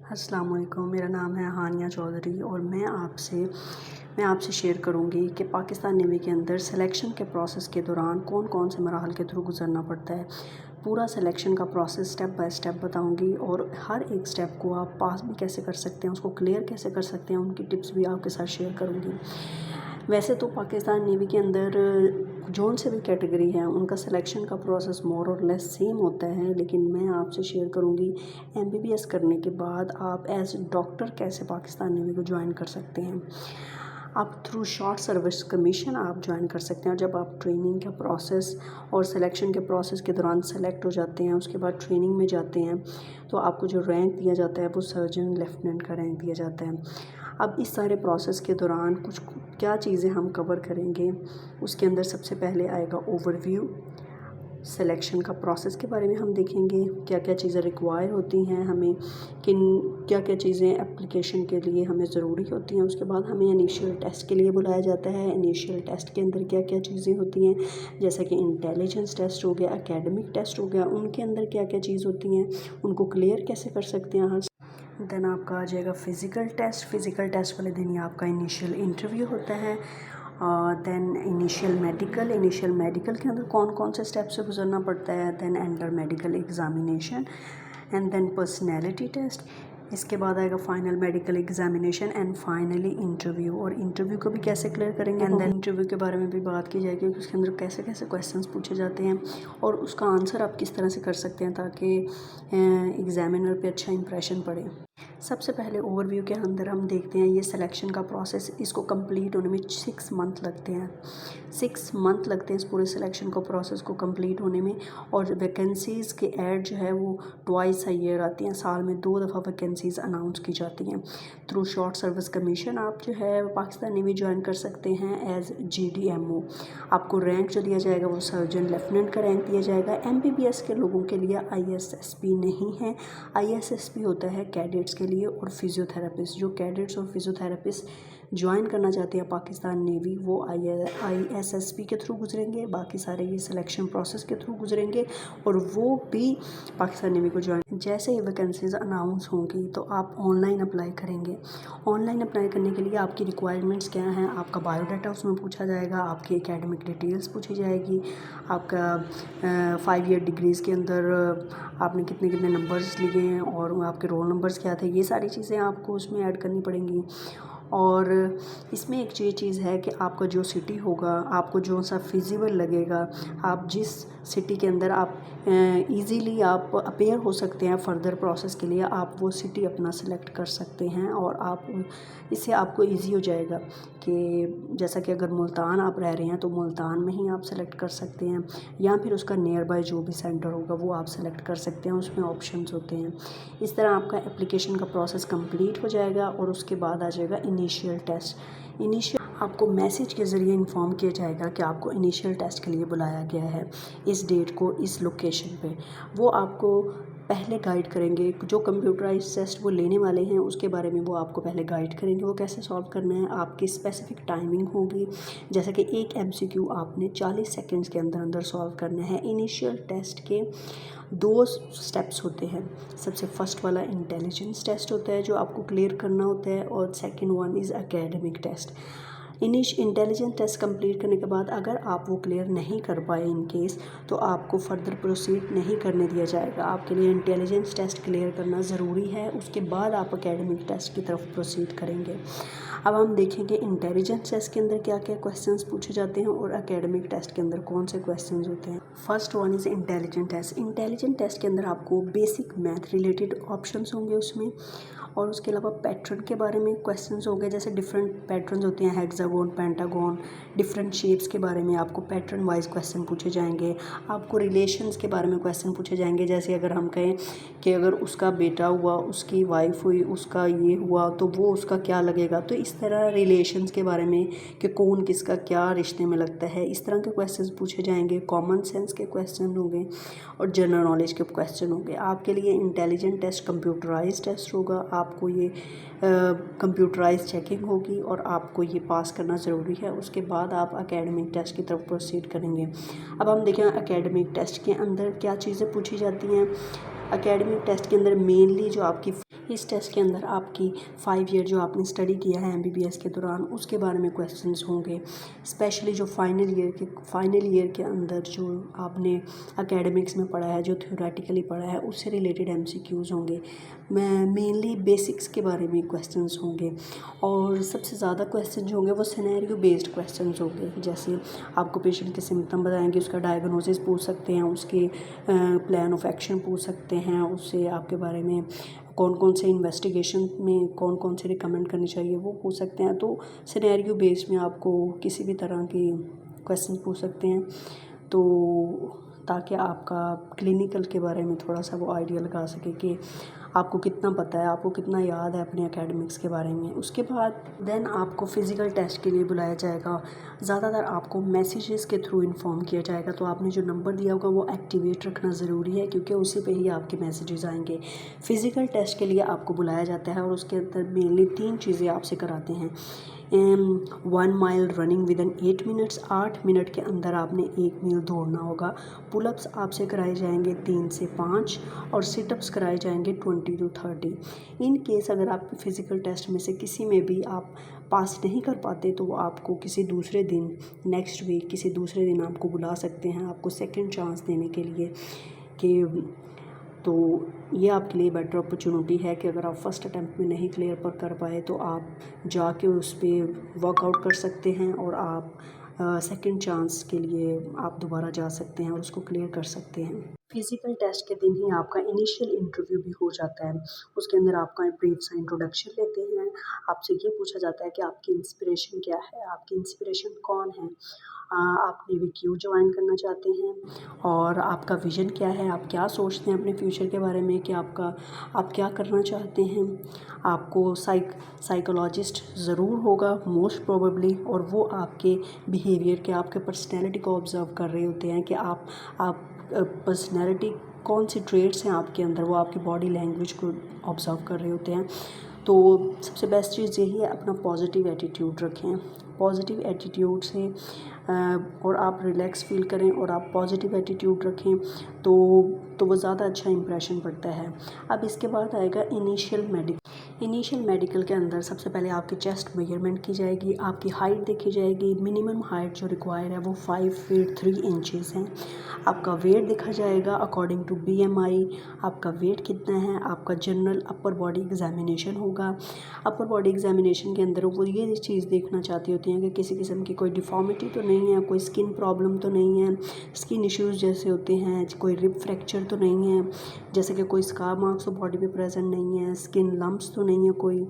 अस्सलाम वालेकुम। मेरा नाम है हानिया चौधरी और मैं आपसे शेयर करूंगी कि पाकिस्तान नेवी के अंदर सिलेक्शन के प्रोसेस के दौरान कौन कौन से मराहल के थ्रू गुजरना पड़ता है। पूरा सिलेक्शन का प्रोसेस स्टेप बाय स्टेप बताऊंगी और हर एक स्टेप को आप पास भी कैसे कर सकते हैं, उसको क्लियर कैसे कर सकते हैं, उनकी टिप्स भी आपके साथ शेयर करूंगी। वैसे तो पाकिस्तान नेवी के अंदर जोन से भी कैटेगरी है, उनका सिलेक्शन का प्रोसेस मोर और लेस सेम होता है, लेकिन मैं आपसे शेयर करूंगी एमबीबीएस करने के बाद आप एज डॉक्टर कैसे पाकिस्तान नेवी को ज्वाइन कर सकते हैं। आप थ्रू शॉर्ट सर्विस कमीशन आप ज्वाइन कर सकते हैं। और जब आप ट्रेनिंग का प्रोसेस और सिलेक्शन के प्रोसेस के दौरान सेलेक्ट हो जाते हैं, उसके बाद ट्रेनिंग में जाते हैं, तो आपको जो रैंक दिया जाता है वो सर्जन लेफ्टिनेंट का रैंक दिया जाता है। अब इस सारे प्रोसेस के दौरान कुछ क्या चीज़ें हम कवर करेंगे, उसके अंदर सबसे पहले आएगा ओवरव्यू। सिलेक्शन का प्रोसेस के बारे में हम देखेंगे, क्या क्या चीज़ें रिक्वायर होती हैं हमें, क्या क्या चीज़ें एप्लीकेशन के लिए हमें ज़रूरी होती हैं। उसके बाद हमें इनिशियल टेस्ट के लिए बुलाया जाता है। इनिशियल टेस्ट के अंदर क्या क्या चीज़ें होती हैं, जैसे कि इंटेलिजेंस टेस्ट हो गया, एकेडमिक टेस्ट हो गया, उनके अंदर क्या क्या चीज़ होती हैं, उनको क्लियर कैसे कर सकते हैं। देन आपका आ जाएगा फ़िज़िकल टेस्ट। फ़िज़िकल टेस्ट वाले दिन ही आपका इनिशियल इंटरव्यू होता है। देन इनिशियल मेडिकल के अंदर कौन कौन से स्टेप से गुजरना पड़ता है। Then under medical examination and then personality test. इसके बाद आएगा final medical examination and finally interview. और इंटरव्यू को भी कैसे क्लियर करेंगे, एंड देन इंटरव्यू के बारे में भी बात की जाएगी कि उसके अंदर कैसे कैसे क्वेश्चंस पूछे जाते हैं और उसका आंसर आप किस तरह से कर सकते हैं ताकि एग्जामिनर पे अच्छा इंप्रेशन पड़े। सबसे पहले ओवरव्यू के अंदर हम देखते हैं ये सिलेक्शन का प्रोसेस, इसको कंप्लीट होने में 6 मंथ लगते हैं। 6 मंथ लगते हैं इस पूरे सिलेक्शन को प्रोसेस को कंप्लीट होने में। और वैकेंसीज़ के ऐड जो है वो ट्वाइस अ ईयर आती हैं, साल में 2 दफ़ा वैकेंसीज़ अनाउंस की जाती हैं। थ्रू शॉर्ट सर्विस कमीशन आप जो है पाकिस्तान नेवी ज्वाइन कर सकते हैं एज GDMO। आपको रैंक जो दिया जाएगा वो सर्जन लेफ्टिनेंट का रैंक दिया जाएगा। MBBS के लोगों के लिए ISSP नहीं है, ISSP होता है कैडेट्स के लिए और फिजियोथेरेपिस्ट। जो कैडेट्स और फिजियोथेरेपिस्ट ज्वाइन करना चाहते हैं पाकिस्तान नेवी वो ISSP के थ्रू गुजरेंगे, बाकी सारे ये सिलेक्शन प्रोसेस के थ्रू गुजरेंगे और वो भी पाकिस्तान नेवी को ज्वाइन। जैसे ही वैकेंसीज अनाउंस होंगी तो आप ऑनलाइन अप्लाई करेंगे। ऑनलाइन अप्लाई करने के लिए आपकी रिक्वायरमेंट्स क्या हैं, आपका बायोडाटा उसमें पूछा जाएगा, आपकी एकेडमिक डिटेल्स पूछी जाएगी, आपका 5 ईयर डिग्रीज़ के अंदर आपने कितने कितने नंबर्स लिए हैं और आपके रोल नंबर्स क्या थे, ये सारी चीज़ें आपको उसमें ऐड करनी पड़ेंगी। और इसमें एक चीज़ है कि आपका जो सिटी होगा, आपको जो सा फिजिबल लगेगा, आप जिस सिटी के अंदर आप इजीली आप अपेयर हो सकते हैं फर्दर प्रोसेस के लिए, आप वो सिटी अपना सेलेक्ट कर सकते हैं। और आप इससे आपको इजी हो जाएगा कि जैसा कि अगर मुल्तान आप रह रहे हैं तो मुल्तान में ही आप सेलेक्ट कर सकते हैं, या फिर उसका नियर बाय जो भी सेंटर होगा वो आप सेलेक्ट कर सकते हैं, उसमें ऑप्शंस होते हैं। इस तरह आपका एप्लीकेशन का प्रोसेस कंप्लीट हो जाएगा और उसके बाद आ जाएगा इनिशियल टेस्ट। इनिशियल आपको मैसेज के ज़रिए इन्फॉर्म किया जाएगा कि आपको इनिशियल टेस्ट के लिए बुलाया गया है इस डेट को इस लोकेशन पे। वो आपको पहले गाइड करेंगे, जो कंप्यूटराइज टेस्ट वो लेने वाले हैं उसके बारे में वो आपको पहले गाइड करेंगे, वो कैसे सॉल्व करना है। आपकी स्पेसिफिक टाइमिंग होगी, जैसे कि एक MCQ आपने 40 सेकंड्स के अंदर अंदर सॉल्व करना है। इनिशियल टेस्ट के 2 स्टेप्स होते हैं। सबसे फर्स्ट वाला इंटेलिजेंस टेस्ट होता है जो आपको क्लियर करना होता है, और second one is academic test. Intelligence test complete करने के बाद अगर आप वो क्लियर नहीं कर पाए इन केस, तो आपको फर्दर प्रोसीड नहीं करने दिया जाएगा। आपके लिए इंटेलिजेंस टेस्ट क्लियर करना ज़रूरी है, उसके बाद आप एकेडमिक टेस्ट की तरफ प्रोसीड करेंगे। अब हम देखेंगे इंटेलिजेंस टेस्ट के अंदर क्या क्या क्वेश्चंस पूछे जाते हैं और एकेडमिक टेस्ट के अंदर कौन से क्वेश्चंस होते हैं। First one is intelligent test. Intelligent test के अंदर आपको बेसिक मैथ रिलेटेड ऑप्शंस होंगे उसमें, और उसके अलावा पैटर्न के बारे में क्वेश्चंस हो गए, जैसे डिफरेंट पैटर्न्स होते हैं, हेक्सागोन, पेंटागोन, डिफरेंट शेप्स के बारे में आपको पैटर्न वाइज क्वेश्चन पूछे जाएंगे। आपको रिलेशंस के बारे में क्वेश्चन पूछे जाएंगे, जैसे अगर हम कहें कि अगर उसका बेटा हुआ, उसकी वाइफ हुई, उसका ये हुआ, तो वो उसका क्या लगेगा। तो इस तरह रिलेशंस के बारे में कि कौन किसका क्या रिश्ते में लगता है, इस तरह के क्वेश्चन पूछे जाएंगे। कॉमन सेंस के क्वेश्चन होंगे और जनरल नॉलेज के क्वेश्चन होंगे। आपके लिए इंटेलिजेंट टेस्ट कंप्यूटराइज टेस्ट होगा, आपको ये कंप्यूटराइज चेकिंग होगी और आपको ये पास करना ज़रूरी है। उसके बाद आप एकेडमिक टेस्ट की तरफ प्रोसीड करेंगे। अब हम देखें एकेडमिक टेस्ट के अंदर क्या चीज़ें पूछी जाती हैं। एकेडमिक टेस्ट के अंदर मेनली जो आपकी इस टेस्ट के अंदर आपकी 5 ईयर जो आपने स्टडी किया है MBBS के दौरान उसके बारे में क्वेश्चंस होंगे। स्पेशली जो फाइनल ईयर के अंदर जो आपने एकेडमिक्स में पढ़ा है, जो थ्योरेटिकली पढ़ा है, उससे रिलेटेड MCQs होंगे। मेनली बेसिक्स के बारे में क्वेश्चंस होंगे और सबसे ज़्यादा क्वेश्चन जो होंगे वो सिनेरियो बेस्ड क्वेश्चंस होंगे। जैसे आपको पेशेंट के सिम्टम बताएंगे, उसका डायग्नोसिस पूछ सकते हैं, उसके प्लान ऑफ एक्शन पूछ सकते हैं, उससे आपके बारे में कौन कौन से इन्वेस्टिगेशन में कौन कौन से रिकमेंड करनी चाहिए वो पूछ सकते हैं। तो सिनेरियो बेस्ड में आपको किसी भी तरह की क्वेश्चन पूछ सकते हैं, तो ताकि आपका क्लिनिकल के बारे में थोड़ा सा वो आइडिया लगा सके कि आपको कितना पता है, आपको कितना याद है अपने एकेडमिक्स के बारे में। उसके बाद देन आपको फ़िज़िकल टेस्ट के लिए बुलाया जाएगा। ज़्यादातर आपको मैसेजेस के थ्रू इन्फॉर्म किया जाएगा, तो आपने जो नंबर दिया होगा वो एक्टिवेट रखना ज़रूरी है क्योंकि उसी पे ही आपके मैसेजेस आएंगे। फ़िज़िकल टेस्ट के लिए आपको बुलाया जाता है और उसके अंदर मेनली 3 चीज़ें आपसे कराते हैं। 1 mile running within 8 minutes, 8 minute के अंदर आपने 1 मील दौड़ना होगा। पुलअप्स आपसे कराए जाएंगे 3 से 5 और सिटअप्स कराए जाएंगे 20 to 30। इन केस अगर आप फिज़िकल टेस्ट में से किसी में भी आप पास नहीं कर पाते तो वो आपको किसी दूसरे दिन, नेक्स्ट वीक किसी दूसरे दिन आपको बुला सकते हैं, आपको सेकंड चांस देने के लिए कि तो ये आपके लिए बेटर अपॉर्चुनिटी है कि अगर आप फर्स्ट अटैम्प्ट में नहीं क्लियर पर कर पाए तो आप जाके उस पर वर्कआउट कर सकते हैं और आप सेकंड चांस के लिए आप दोबारा जा सकते हैं और उसको क्लियर कर सकते हैं। फिज़िकल टेस्ट के दिन ही आपका इनिशियल इंटरव्यू भी हो जाता है। उसके अंदर आपका ब्रीफ सा इंट्रोडक्शन लेते हैं, आपसे ये पूछा जाता है कि आपकी इंस्पिरेशन क्या है, आपकी इंस्पिरेशन कौन है, आप नेवी क्यों ज्वाइन करना चाहते हैं और आपका विज़न क्या है, आप क्या सोचते हैं अपने फ्यूचर के बारे में कि आप क्या करना चाहते हैं। आपको साइकोलॉजिस्ट ज़रूर होगा मोस्ट प्रोबेबली, और वो आपके बिहेवियर के, आपके पर्सनैलिटी को ऑब्ज़र्व कर रहे होते हैं कि आप पर्सनैलिटी कौन सी ट्रेट्स हैं आपके अंदर, वो आपकी बॉडी लैंग्वेज को ऑब्ज़र्व कर रहे होते हैं। तो सबसे बेस्ट चीज़ यही है, अपना पॉजिटिव एटीट्यूड रखें। पॉजिटिव एटीट्यूड से और आप रिलैक्स फील करें और आप पॉजिटिव एटीट्यूड रखें तो वो ज़्यादा अच्छा इंप्रेशन पड़ता है। अब इसके बाद आएगा इनिशियल मेडिकल के अंदर सबसे पहले आपकी चेस्ट मेजरमेंट की जाएगी, आपकी हाइट देखी जाएगी। मिनिमम हाइट जो रिक्वायर है वो 5 फीट 3 इंचेस है। आपका वेट देखा जाएगा अकॉर्डिंग टू BMI, आपका वेट कितना है। आपका जनरल अपर बॉडी एग्जामिनेशन होगा। अपर बॉडी एग्जामिनेशन के अंदर वो ये चीज़ देखना चाहती होती हैं कि किसी किस्म की कोई डिफॉर्मिटी तो नहीं है, कोई स्किन प्रॉब्लम तो नहीं है, स्किन इश्यूज़ जैसे होते हैं, कोई रिब फ्रैक्चर तो नहीं है, जैसे कि कोई स्कार मार्क्स तो बॉडी पे प्रेजेंट नहीं है, स्किन लम्प्स तो नहीं है कोई,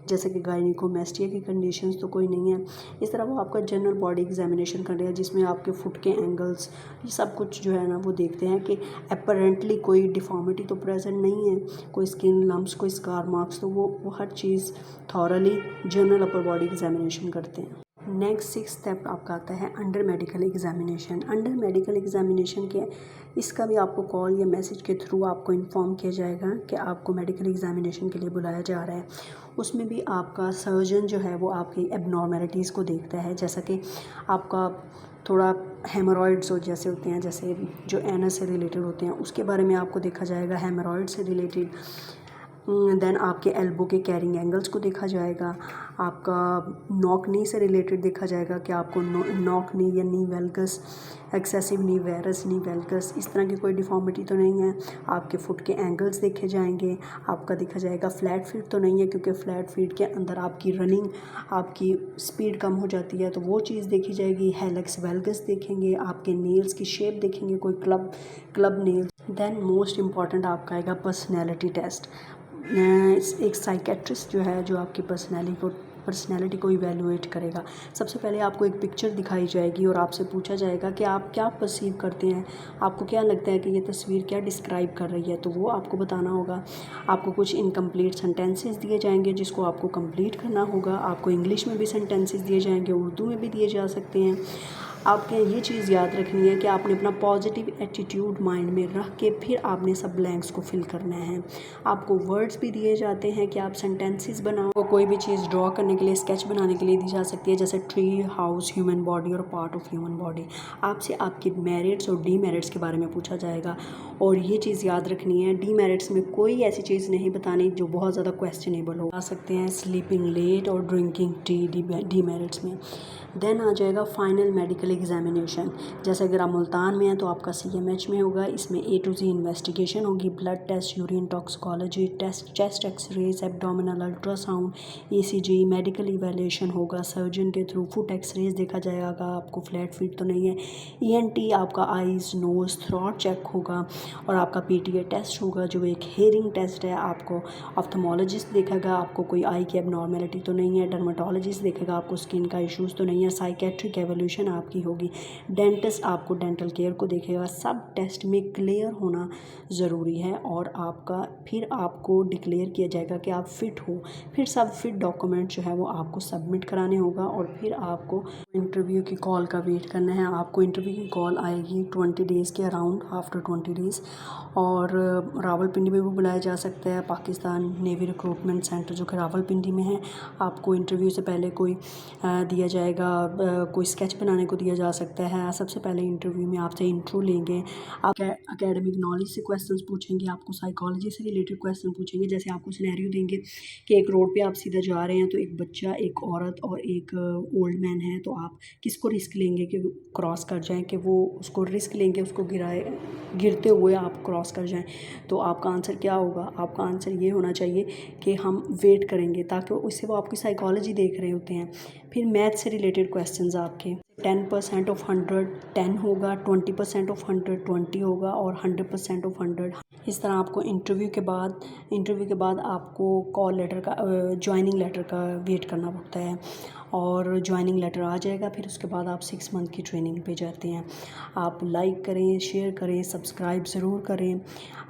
जैसे कि गायनिकोमेस्टिया की कंडीशंस तो कोई नहीं है। इस तरह वो आपका जनरल बॉडी एग्जामिनेशन कर रहे हैं जिसमें आपके फुट के एंगल्स, ये सब कुछ जो है ना वो देखते हैं कि अपरेंटली कोई डिफॉर्मिटी तो प्रेजेंट नहीं है, कोई स्किन लम्प्स, कोई स्कार मार्क्स, तो वो हर चीज़ thoroughly general upper body examination करते हैं। नेक्स्ट 6 स्टेप आपका आता है under medical examination. Under medical examination के इसका भी आपको कॉल या मैसेज के थ्रू आपको इन्फॉर्म किया जाएगा कि आपको मेडिकल एग्जामिनेशन के लिए बुलाया जा रहा है। उसमें भी आपका सर्जन जो है वो आपकी एबनॉर्मेलिटीज़ को देखता है, जैसा कि आपका थोड़ा हेमरॉइड्स हो जैसे होते हैं, जैसे जो एनस से रिलेटेड होते हैं उसके बारे में आपको देखा जाएगा, हेमरॉइड से रिलेटेड। देन आपके एल्बो के कैरिंग एंगल्स को देखा जाएगा, आपका नॉक नी से रिलेटेड देखा जाएगा कि आपको नॉक नी या नी वेल्गस, एक्सेसिव नी वेरस, नी वेल्गस, इस तरह की कोई डिफॉर्मिटी तो नहीं है। आपके फुट के एंगल्स देखे जाएंगे, आपका देखा जाएगा फ्लैट फीट तो नहीं है, क्योंकि फ्लैट फीट के अंदर आपकी रनिंग, आपकी स्पीड कम हो जाती है, तो वो चीज़ देखी जाएगी। हेलेक्स वेल्गस देखेंगे, आपके नेल्स की शेप देखेंगे, कोई club nails. Then most important आपका आएगा पर्सनैलिटी टेस्ट। एक साइकेट्रिस्ट जो है जो आपकी पर्सनैलिटी को इवेलुएट करेगा। सबसे पहले आपको एक पिक्चर दिखाई जाएगी और आपसे पूछा जाएगा कि आप क्या परसीव करते हैं, आपको क्या लगता है कि ये तस्वीर क्या डिस्क्राइब कर रही है, तो वो आपको बताना होगा। आपको कुछ इनकम्प्लीट सेंटेंसेस दिए जाएंगे जिसको आपको कंप्लीट करना होगा। आपको इंग्लिश में भी सेंटेंसेस दिए जाएंगे, उर्दू में भी दिए जा सकते हैं। आपके ये चीज़ याद रखनी है कि आपने अपना पॉजिटिव एटीट्यूड माइंड में रख के फिर आपने सब ब्लैंक्स को फिल करना है। आपको वर्ड्स भी दिए जाते हैं कि आप सेंटेंसेस बनाओ। कोई भी चीज़ ड्रॉ करने के लिए, स्केच बनाने के लिए दी जा सकती है, जैसे ट्री, हाउस, ह्यूमन बॉडी और पार्ट ऑफ ह्यूमन बॉडी। आपसे आपके मेरिट्स और डीमेरिट्स के बारे में पूछा जाएगा। और ये चीज़ याद रखनी है, डीमेरिट्स में कोई ऐसी चीज़ नहीं बतानी जो बहुत ज़्यादा क्वेश्चनेबल हो। आ सकते हैं स्लीपिंग लेट और ड्रिंकिंग टी डीमेरिट्स में। देन आ जाएगा फाइनल मेडिकल एग्जामिनेशन। जैसे अगर आप मुल्तान में हैं तो आपका CMH में होगा। इसमें A to Z इन्वेस्टिगेशन होगी, blood test, urine toxicology test, chest x-rays, abdominal ultrasound, ECG, medical evaluation होगा सर्जन के थ्रू। फुट एक्सरेज देखा जाएगा आपको फ्लैट फीट तो नहीं है। ENT आपका आइज़, नोज़, थ्रोट चेक होगा। और आपका PTA टेस्ट होगा जो एक हेयरिंग टेस्ट है। आपको ऑप्थेमोलॉजिस्ट देखेगा आपको कोई आई की एबनॉर्मेलिटी तो नहीं है। डर्माटोलॉजिस्ट देखेगा आपको स्किन का इश्यूज़ तो नहीं है। साइकेट्रिक एवोल्यूशन आपकी होगी। डेंटिस्ट आपको डेंटल केयर को देखेगा। सब टेस्ट में क्लियर होना ज़रूरी है और आपका फिर आपको डिक्लेयर किया जाएगा कि आप फ़िट हो। फिर सब फिट डॉक्यूमेंट जो है वो आपको सबमिट कराने होगा और फिर आपको इंटरव्यू की कॉल का वेट करना है। आपको इंटरव्यू की कॉल आएगी 20 डेज़ के अराउंड, आफ्टर 20 डेज़। और रावलपिंडी में भी बुलाया जा सकता है, पाकिस्तान नेवी रिक्रूटमेंट सेंटर जो कि रावलपिंडी में है। आपको इंटरव्यू से पहले कोई दिया जाएगा, कोई स्केच बनाने को दिया जा सकता है। सबसे पहले इंटरव्यू में आपसे इंट्रो लेंगे, आप एकेडमिक नॉलेज से क्वेश्चंस पूछेंगे, आपको साइकोलॉजी से रिलेटेड क्वेश्चन पूछेंगे। जैसे आपको सिनेरियो देंगे कि एक रोड पे आप सीधा जा रहे हैं तो एक बच्चा, एक औरत और एक ओल्ड मैन है, तो आप किसको रिस्क लेंगे कि क्रॉस कर जाएं, कि वो उसको रिस्क लेंगे उसको गिरते हुए आप क्रॉस कर जाएं। तो आपका आंसर क्या होगा? आपका आंसर ये होना चाहिए कि हम वेट करेंगे, ताकि उससे वो आपकी साइकोलॉजी देख रहे होते हैं। फिर मैथ से रिलेटेड क्वेश्चंस आपके 10% ऑफ 100 10 होगा, 20% ऑफ 100 20 होगा और 100% ऑफ 100। इस तरह आपको इंटरव्यू के बाद आपको कॉल लेटर का, ज्वाइनिंग लेटर का वेट करना पड़ता है। और ज्वाइनिंग लेटर आ जाएगा, फिर उसके बाद आप 6 मंथ की ट्रेनिंग पे जाते हैं। आप लाइक करें, शेयर करें, सब्सक्राइब ज़रूर करें।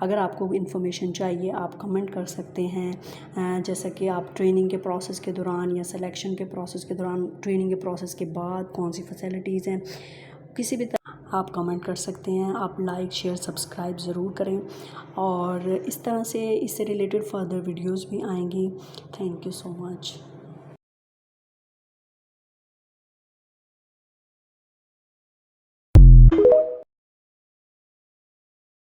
अगर आपको इन्फॉर्मेशन चाहिए आप कमेंट कर सकते हैं। जैसा कि आप ट्रेनिंग के प्रोसेस के दौरान या सिलेक्शन के प्रोसेस के दौरान, ट्रेनिंग के प्रोसेस के बाद कौन सी फैसिलिटीज़ हैं, किसी भी तरह आप कमेंट कर सकते हैं। आप लाइक, शेयर, सब्सक्राइब ज़रूर करें। और इस तरह से इससे रिलेटेड फ़र्दर वीडियोज़ भी आएंगी। Thank you so much.